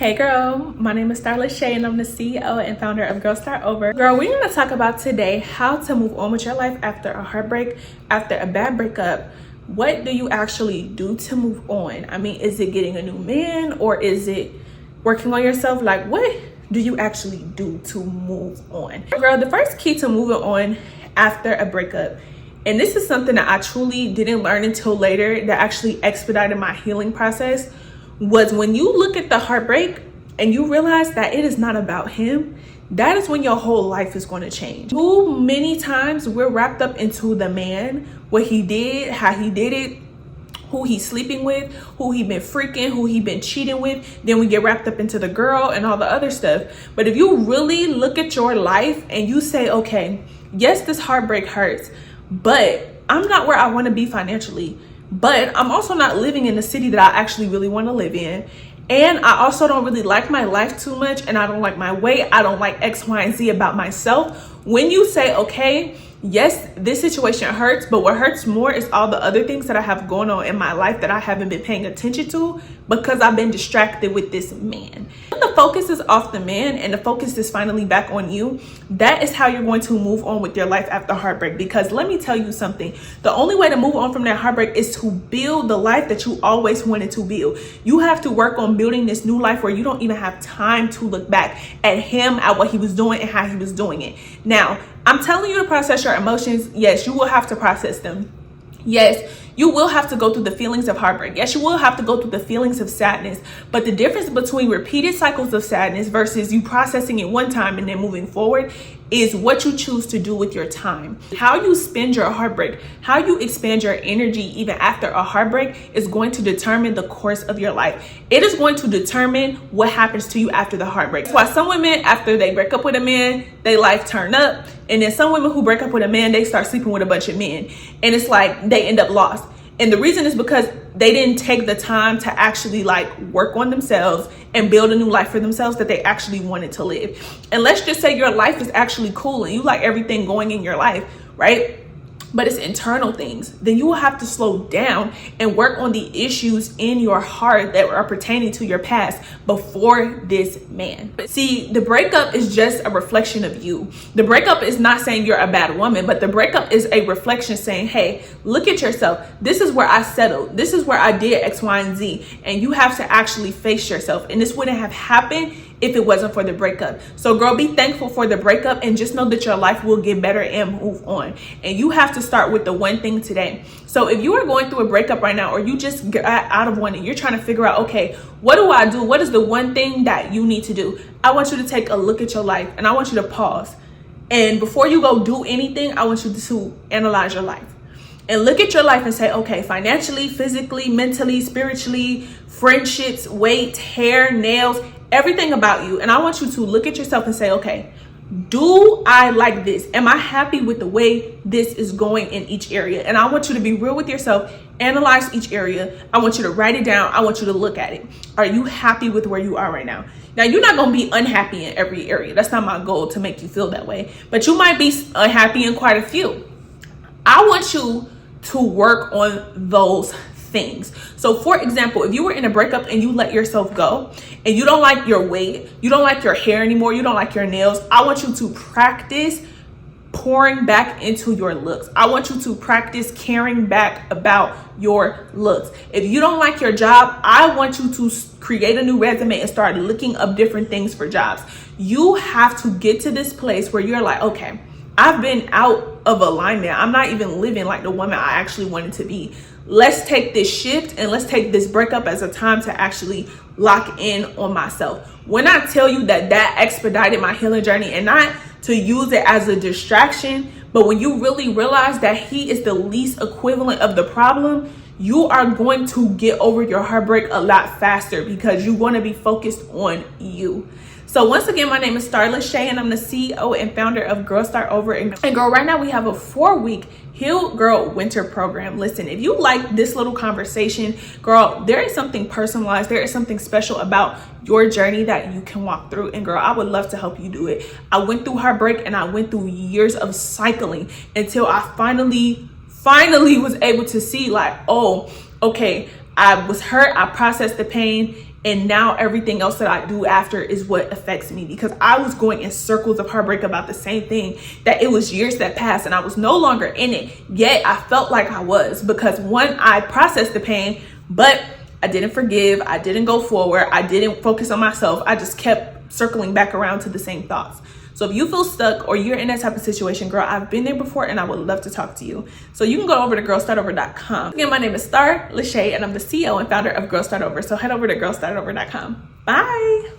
Hey girl, my name is Star Lashay and I'm the CEO and founder of girl.start.over. Girl, we're gonna talk about today how to move on with your life after a heartbreak, after a bad breakup. What do you actually do to move on? I mean, is it getting a new man or is it working on yourself? Like, what do you actually do to move on? Girl, the first key to moving on after a breakup, and this is something that I truly didn't learn until later that actually expedited my healing process, was when you look at the heartbreak and you realize that it is not about him, that is when your whole life is going to change. Too many times we're wrapped up into the man, what he did, how he did it, who he's sleeping with, who he been freaking, who he been cheating with. Then we get wrapped up into the girl and all the other stuff. But if you really look at your life and you say, okay, yes, this heartbreak hurts, but I'm not where I want to be financially. But I'm also not living in the city that I actually really want to live in. And I also don't really like my life too much. And I don't like my weight. I don't like X, Y, and Z about myself. When you say, okay, yes, this situation hurts, but what hurts more is all the other things that I have going on in my life that I haven't been paying attention to because I've been distracted with this man. When the focus is off the man and the focus is finally back on you, that is how you're going to move on with your life after heartbreak. Because let me tell you something, the only way to move on from that heartbreak is to build the life that you always wanted to build. You have to work on building this new life where you don't even have time to look back at him, at what he was doing and how he was doing it. Now, I'm telling you to process your emotions. Yes, you will have to process them. Yes, you will have to go through the feelings of heartbreak. Yes, you will have to go through the feelings of sadness. But the difference between repeated cycles of sadness versus you processing it one time and then moving forward is what you choose to do with your time. How you spend your heartbreak, how you expand your energy even after a heartbreak is going to determine the course of your life. It is going to determine what happens to you after the heartbreak. That's why some women, after they break up with a man, they life turn up. And then some women who break up with a man, they start sleeping with a bunch of men. And it's like they end up lost. And the reason is because they didn't take the time to actually work on themselves and build a new life for themselves that they actually wanted to live. And let's just say your life is actually cool and you like everything going in your life, right? But it's internal things. Then you will have to slow down and work on the issues in your heart that are pertaining to your past before this man. But see, the breakup is just a reflection of you. The breakup is not saying you're a bad woman, but the breakup is a reflection saying, hey, look at yourself. This is where I settled. This is where I did X, Y, and Z. And you have to actually face yourself. And this wouldn't have happened if it wasn't for the breakup. So girl, be thankful for the breakup and just know that your life will get better and move on. And you have to start with the one thing today. So if you are going through a breakup right now, or you just got out of one and you're trying to figure out, okay, what do I do? What is the one thing that you need to do? I want you to take a look at your life and I want you to pause. And before you go do anything, I want you to analyze your life. And look at your life and say, okay, financially, physically, mentally, spiritually, friendships, weight, hair, nails, everything about you. And I want you to look at yourself and say, okay, do I like this? Am I happy with the way this is going in each area? And I want you to be real with yourself, analyze each area. I want you to write it down. I want you to look at it. Are you happy with where you are right now? Now, you're not going to be unhappy in every area. That's not my goal to make you feel that way. But you might be unhappy in quite a few. I want you to work on those things. So for example, if you were in a breakup and you let yourself go and you don't like your weight, you don't like your hair anymore, you don't like your nails, I want you to practice pouring back into your looks. I want you to practice caring back about your looks. If you don't like your job, I want you to create a new resume and start looking up different things for jobs. You have to get to this place where you're like, okay, I've been out of alignment. I'm not even living like the woman I actually wanted to be. Let's take this shift and let's take this breakup as a time to actually lock in on myself. When I tell you that expedited my healing journey, and not to use it as a distraction, but when you really realize that he is the least equivalent of the problem, you are going to get over your heartbreak a lot faster because you want to be focused on you. So once again, my name is Star Lashay and I'm the CEO and founder of girl.start.over. And girl, right now we have a 4-week Heal Girl Winter program. Listen, if you like this little conversation, girl, there is something personalized. There is something special about your journey that you can walk through. And girl, I would love to help you do it. I went through heartbreak and I went through years of cycling until I finally was able to see like, oh, okay, I was hurt. I processed the pain and now everything else that I do after is what affects me, because I was going in circles of heartbreak about the same thing, that it was years that passed and I was no longer in it, yet I felt like I was, because one, I processed the pain, but I didn't forgive, I didn't go forward, I didn't focus on myself, I just kept circling back around to the same thoughts. So if you feel stuck or you're in that type of situation, girl, I've been there before and I would love to talk to you. So you can go over to girl.start.over.com. Again, my name is Star Lashay and I'm the CEO and founder of Girl Start Over. So head over to girl.start.over.com. Bye.